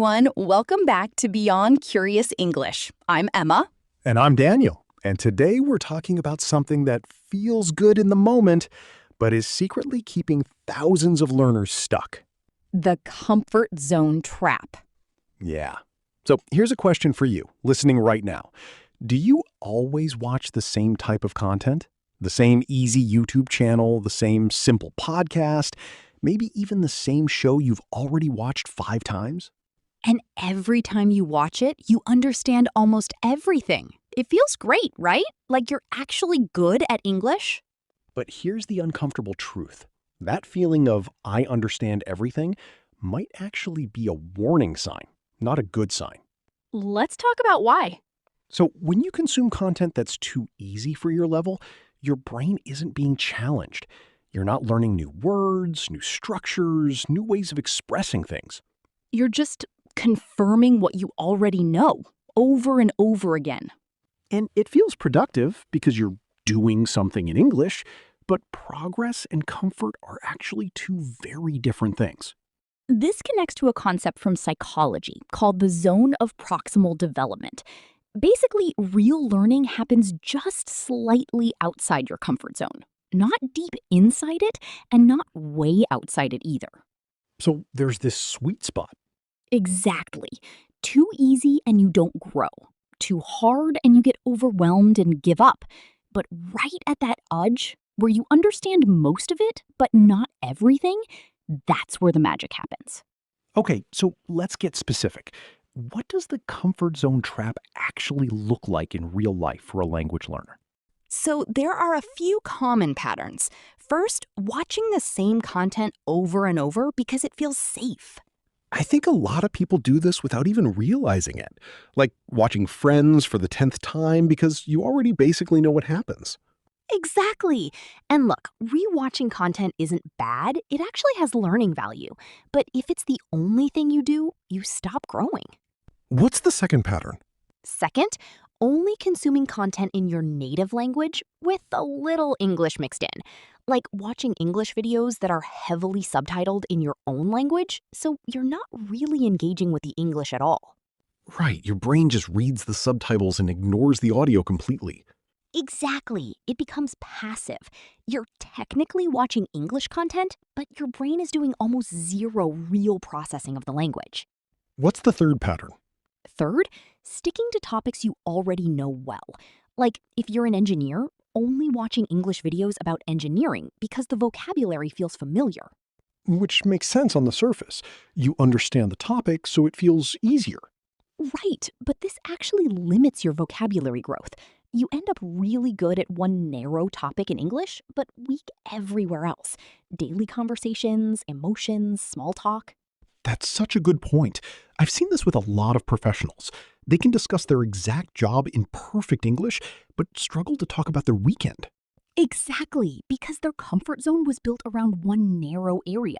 everyone. Welcome back to Beyond Curious English. I'm Emma. And I'm Daniel. And today we're talking about something that feels good in the moment, but is secretly keeping thousands of learners stuck. The comfort zone trap. Yeah. So here's a question for you, listening right now. Do you always watch the same type of content? The same easy YouTube channel, the same simple podcast, maybe even the same show you've already watched 5 times? And every time you watch it, you understand almost everything. It feels great, right? Like you're actually good at English. But here's the uncomfortable truth. That feeling of I understand everything might actually be a warning sign, not a good sign. Let's talk about why. So when you consume content that's too easy for your level, your brain isn't being challenged. You're not learning new words, new structures, new ways of expressing things. You're just confirming what you already know over and over again. And it feels productive because you're doing something in English, but progress and comfort are actually two very different things. This connects to a concept from psychology called the zone of proximal development. Basically, real learning happens just slightly outside your comfort zone, not deep inside it and not way outside it either. So there's this sweet spot. Exactly. Too easy and you don't grow. Too hard and you get overwhelmed and give up. But right at that edge, where you understand most of it, but not everything, that's where the magic happens. Okay, so let's get specific. What does the comfort zone trap actually look like in real life for a language learner? So there are a few common patterns. First, watching the same content over and over because it feels safe. I think a lot of people do this without even realizing it, like watching Friends for the 10th time because you already basically know what happens. Exactly. And look, rewatching content isn't bad. It actually has learning value. But if it's the only thing you do, you stop growing. What's the second pattern? Second, only consuming content in your native language with a little English mixed in. Like watching English videos that are heavily subtitled in your own language, so you're not really engaging with the English at all. Right, your brain just reads the subtitles and ignores the audio completely. Exactly. It becomes passive. You're technically watching English content, but your brain is doing almost zero real processing of the language. What's the third pattern? Third, sticking to topics you already know well. Like if you're an engineer, only watching English videos about engineering because the vocabulary feels familiar. Which makes sense on the surface. You understand the topic, so it feels easier. Right, but this actually limits your vocabulary growth. You end up really good at one narrow topic in English, but weak everywhere else. Daily conversations, emotions, small talk. That's such a good point. I've seen this with a lot of professionals. They can discuss their exact job in perfect English, but struggle to talk about their weekend. Exactly, because their comfort zone was built around one narrow area.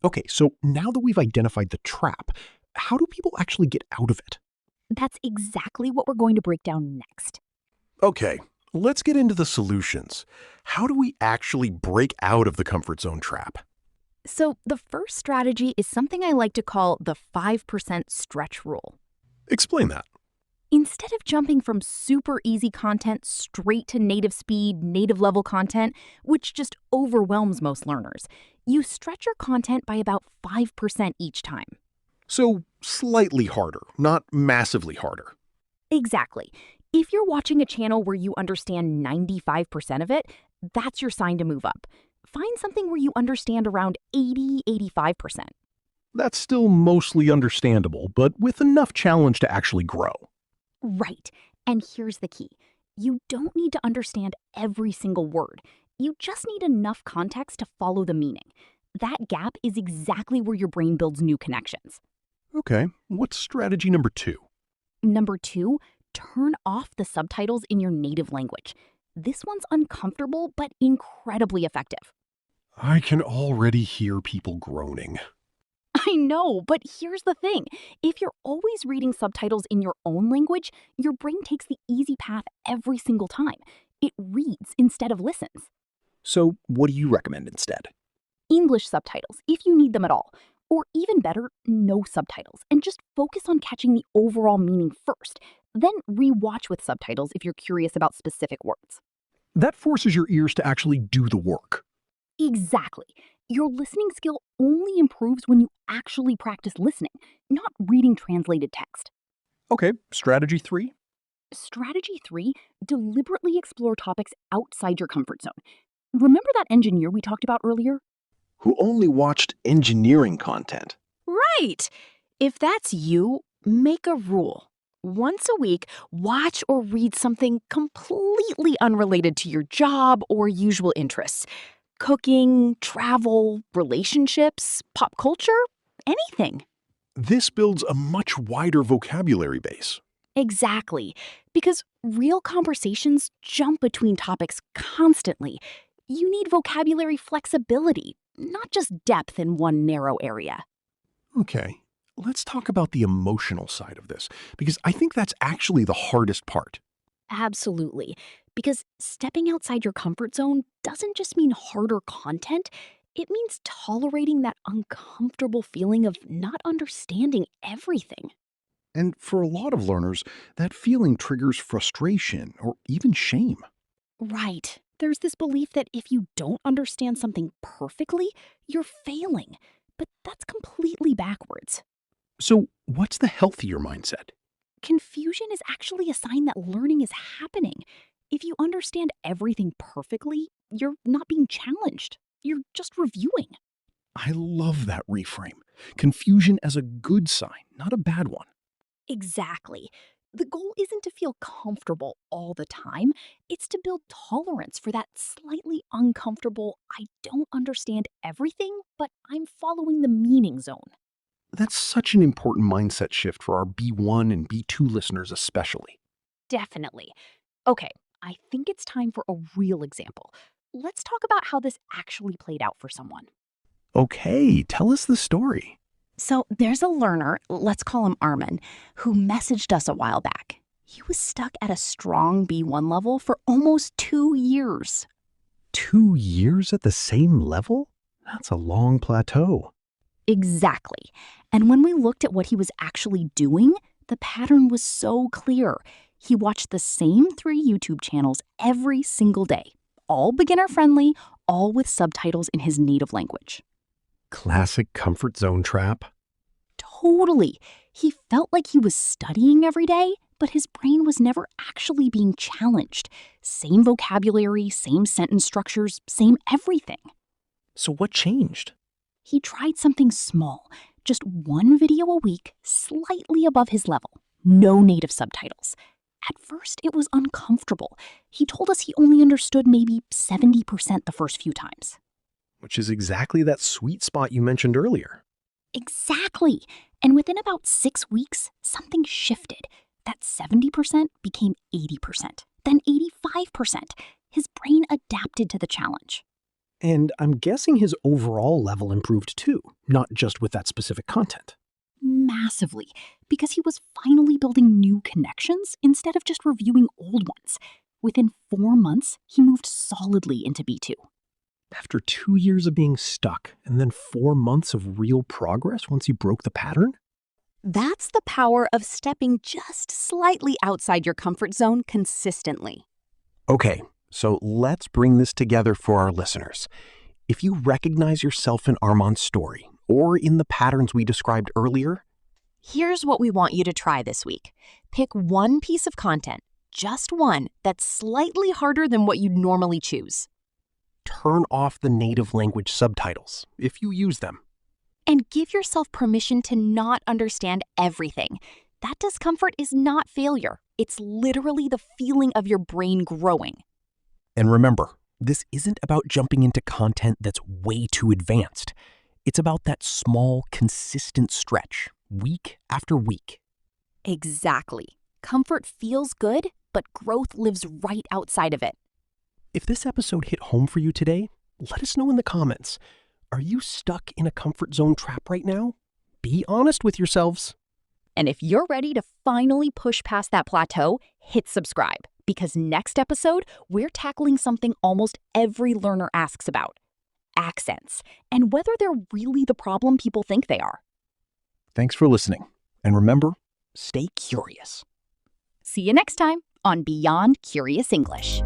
Okay, so now that we've identified the trap, how do people actually get out of it? That's exactly what we're going to break down next. Okay, let's get into the solutions. How do we actually break out of the comfort zone trap? So, the first strategy is something I like to call the 5% stretch rule. Explain that. Instead of jumping from super easy content straight to native speed, native level content, which just overwhelms most learners, you stretch your content by about 5% each time. So slightly harder, not massively harder. Exactly. If you're watching a channel where you understand 95% of it, that's your sign to move up. Find something where you understand around 85%. That's still mostly understandable, but with enough challenge to actually grow. Right. And here's the key. You don't need to understand every single word. You just need enough context to follow the meaning. That gap is exactly where your brain builds new connections. Okay, what's strategy number 2? Number 2, turn off the subtitles in your native language. This one's uncomfortable, but incredibly effective. I can already hear people groaning. I know, but here's the thing. If you're always reading subtitles in your own language, your brain takes the easy path every single time. It reads instead of listens. So what do you recommend instead? English subtitles, if you need them at all. Or even better, no subtitles, and just focus on catching the overall meaning first. Then rewatch with subtitles if you're curious about specific words. That forces your ears to actually do the work. Exactly. Your listening skill only improves when you actually practice listening, not reading translated text. Okay, strategy 3. Strategy 3, deliberately explore topics outside your comfort zone. Remember that engineer we talked about earlier? Who only watched engineering content. Right. If that's you, make a rule. Once a week, watch or read something completely unrelated to your job or usual interests. Cooking, travel, relationships, pop culture, anything. This builds a much wider vocabulary base. Exactly. Because real conversations jump between topics constantly. You need vocabulary flexibility, not just depth in one narrow area. Okay, let's talk about the emotional side of this, because I think that's actually the hardest part. Absolutely. Because stepping outside your comfort zone doesn't just mean harder content, it means tolerating that uncomfortable feeling of not understanding everything. And for a lot of learners, that feeling triggers frustration or even shame. Right. There's this belief that if you don't understand something perfectly, you're failing. But that's completely backwards. So, what's the healthier mindset? Confusion is actually a sign that learning is happening. If you understand everything perfectly, you're not being challenged. You're just reviewing. I love that reframe. Confusion as a good sign, not a bad one. Exactly. The goal isn't to feel comfortable all the time, it's to build tolerance for that slightly uncomfortable, I don't understand everything, but I'm following the meaning zone. That's such an important mindset shift for our B1 and B2 listeners, especially. Definitely. Okay, I think it's time for a real example. Let's talk about how this actually played out for someone. Okay, tell us the story. So there's a learner, let's call him Armin, who messaged us a while back. He was stuck at a strong B1 level for almost 2 years. 2 years at the same level? That's a long plateau. Exactly. And when we looked at what he was actually doing, the pattern was so clear. He watched the same 3 YouTube channels every single day, all beginner friendly, all with subtitles in his native language. Classic comfort zone trap. Totally. He felt like he was studying every day, but his brain was never actually being challenged. Same vocabulary, same sentence structures, same everything. So, what changed? He tried something small, just one video a week, slightly above his level. No native subtitles. At first, it was uncomfortable. He told us he only understood maybe 70% the first few times. Which is exactly that sweet spot you mentioned earlier. Exactly. And within about 6 weeks, something shifted. That 70% became 80%, then 85%. His brain adapted to the challenge. And I'm guessing his overall level improved too, not just with that specific content. Massively, because he was finally building new connections instead of just reviewing old ones. Within 4 months, he moved solidly into B2. After 2 years of being stuck, and then 4 months of real progress once you broke the pattern? That's the power of stepping just slightly outside your comfort zone consistently. Okay, so let's bring this together for our listeners. If you recognize yourself in Armand's story, or in the patterns we described earlier, Here's what we want you to try this week. Pick one piece of content, just one, that's slightly harder than what you'd normally choose. turn off the native language subtitles, if you use them. And give yourself permission to not understand everything. That discomfort is not failure. It's literally the feeling of your brain growing. And remember, this isn't about jumping into content that's way too advanced. It's about that small, consistent stretch, week after week. Exactly. Comfort feels good, but growth lives right outside of it. If this episode hit home for you today, let us know in the comments. Are you stuck in a comfort zone trap right now? Be honest with yourselves. And if you're ready to finally push past that plateau, hit subscribe. Because next episode, we're tackling something almost every learner asks about: accents and whether they're really the problem people think they are. Thanks for listening. And remember, stay curious. See you next time on Beyond Curious English.